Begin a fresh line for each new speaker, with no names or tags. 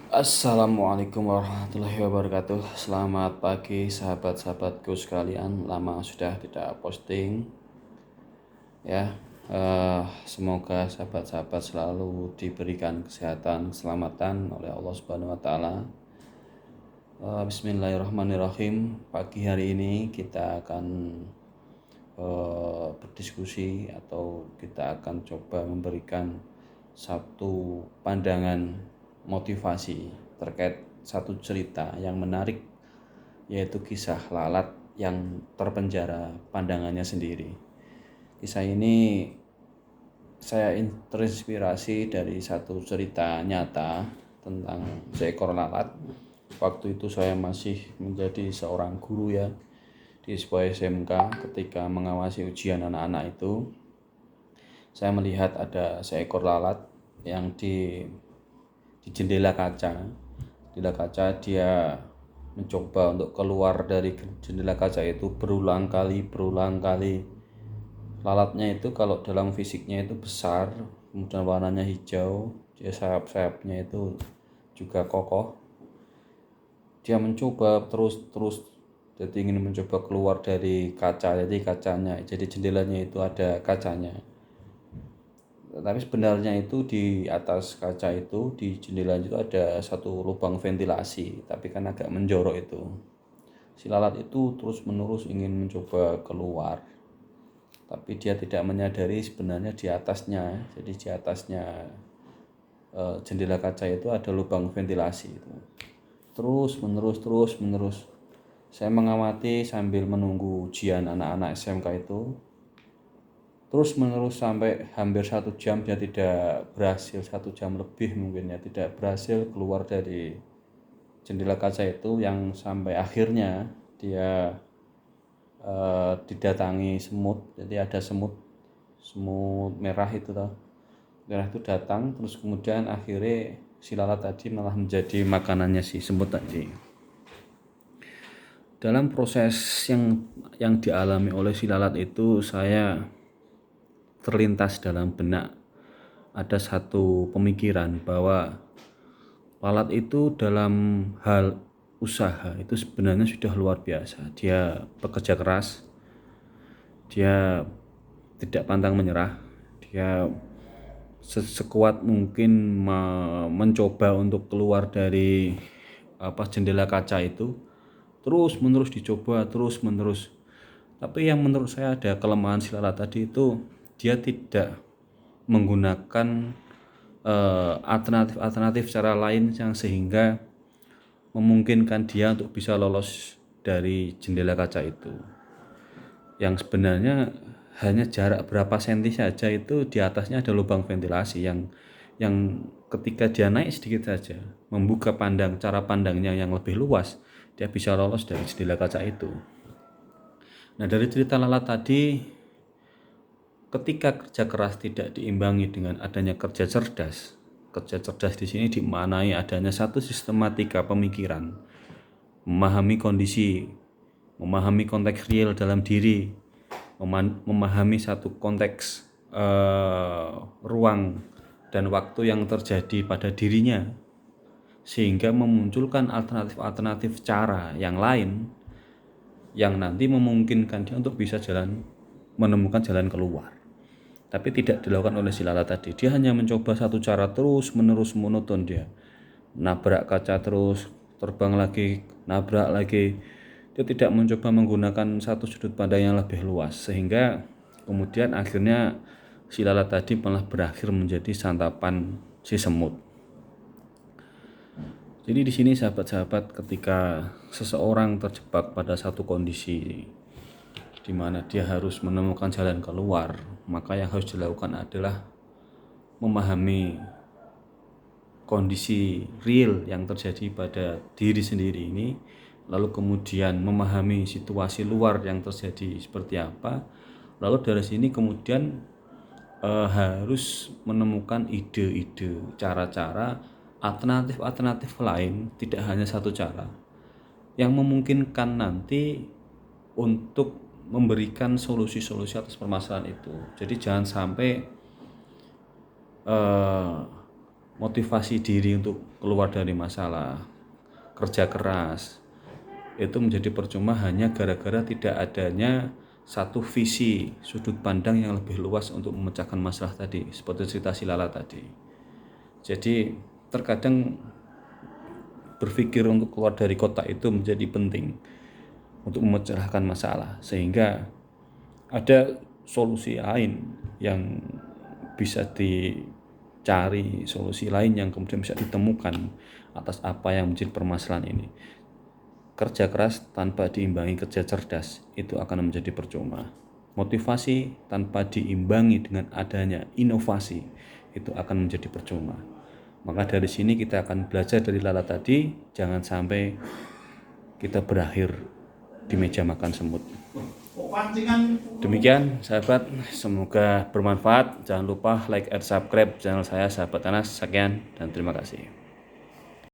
Assalamualaikum warahmatullahi wabarakatuh. Selamat pagi sahabat-sahabatku sekalian. Lama sudah tidak posting ya. Semoga sahabat-sahabat selalu diberikan kesehatan, keselamatan oleh Allah Subhanahu wa taala. Bismillahirrahmanirrahim. Pagi hari ini kita akan berdiskusi atau kita akan coba memberikan satu pandangan motivasi terkait satu cerita yang menarik, yaitu kisah lalat yang terpenjara pandangannya sendiri. Kisah ini saya terinspirasi dari satu cerita nyata tentang seekor lalat. Waktu itu saya masih menjadi seorang guru ya di sebuah SMK. Ketika mengawasi ujian anak-anak itu, saya melihat ada seekor lalat yang di jendela kaca. Jendela kaca, dia mencoba untuk keluar dari jendela kaca itu berulang kali. Lalatnya itu kalau dalam fisiknya itu besar, kemudian warnanya hijau, dia sayap-sayapnya itu juga kokoh. Dia mencoba terus, jadi ingin mencoba keluar dari kaca. Jadi jendelanya itu ada kacanya. Tapi sebenarnya itu di atas kaca itu, di jendela itu ada satu lubang ventilasi, tapi kan agak menjorok itu. Si lalat itu terus menerus ingin mencoba keluar, tapi dia tidak menyadari sebenarnya di atasnya, jadi di atasnya jendela kaca itu ada lubang ventilasi itu. Terus menerus. Saya mengamati sambil menunggu ujian anak-anak SMK itu. Terus menerus sampai hampir 1 jam dia tidak berhasil, 1 jam lebih mungkin ya, tidak berhasil keluar dari jendela kaca itu, yang sampai akhirnya dia didatangi semut. Jadi ada semut merah itu toh. Merah itu datang, terus kemudian akhirnya si lalat tadi malah menjadi makanannya si semut tadi. Dalam proses yang dialami oleh si lalat itu, saya terlintas dalam benak ada satu pemikiran bahwa lalat itu dalam hal usaha itu sebenarnya sudah luar biasa. Dia bekerja keras, dia tidak pantang menyerah, dia sekuat mungkin mencoba untuk keluar dari jendela kaca itu, terus menerus dicoba, terus menerus. Tapi yang menurut saya ada kelemahan si lalat tadi itu, dia tidak menggunakan alternatif cara lain yang sehingga memungkinkan dia untuk bisa lolos dari jendela kaca itu, yang sebenarnya hanya jarak berapa senti saja. Itu di atasnya ada lubang ventilasi yang ketika dia naik sedikit saja, membuka cara pandangnya yang lebih luas, dia bisa lolos dari jendela kaca itu. Nah, dari cerita lalat tadi, ketika kerja keras tidak diimbangi dengan adanya kerja cerdas di sini dimaknai adanya satu sistematika pemikiran, memahami kondisi, memahami konteks real dalam diri, memahami satu konteks ruang dan waktu yang terjadi pada dirinya, sehingga memunculkan alternatif cara yang lain yang nanti memungkinkan dia untuk bisa menemukan jalan keluar. Tapi tidak dilakukan oleh si lalat tadi. Dia hanya mencoba satu cara terus menerus monoton. Dia nabrak kaca terus, terbang lagi, nabrak lagi. Dia tidak mencoba menggunakan satu sudut pandang yang lebih luas, sehingga kemudian akhirnya si lalat tadi malah berakhir menjadi santapan si semut. Jadi di sini sahabat-sahabat, ketika seseorang terjebak pada satu kondisi di mana dia harus menemukan jalan keluar, maka yang harus dilakukan adalah memahami kondisi real yang terjadi pada diri sendiri ini, lalu kemudian memahami situasi luar yang terjadi seperti apa, lalu dari sini kemudian harus menemukan ide-ide, cara-cara, alternatif lain, tidak hanya satu cara yang memungkinkan nanti untuk memberikan solusi-solusi atas permasalahan itu. Jadi jangan sampai motivasi diri untuk keluar dari masalah, kerja keras, itu menjadi percuma hanya gara-gara tidak adanya satu visi sudut pandang yang lebih luas untuk memecahkan masalah tadi, seperti cerita si Lala tadi. Jadi terkadang berpikir untuk keluar dari kotak itu menjadi penting untuk memecahkan masalah, sehingga ada solusi lain yang bisa dicari, solusi lain yang kemudian bisa ditemukan atas apa yang menjadi permasalahan ini. Kerja keras tanpa diimbangi kerja cerdas itu akan menjadi percuma. Motivasi tanpa diimbangi dengan adanya inovasi itu akan menjadi percuma. Maka dari sini kita akan belajar dari Lala tadi, jangan sampai kita berakhir di meja makan semut. Demikian sahabat, semoga bermanfaat. Jangan lupa like and subscribe channel saya Sahabat Anas. Sekian dan terima kasih.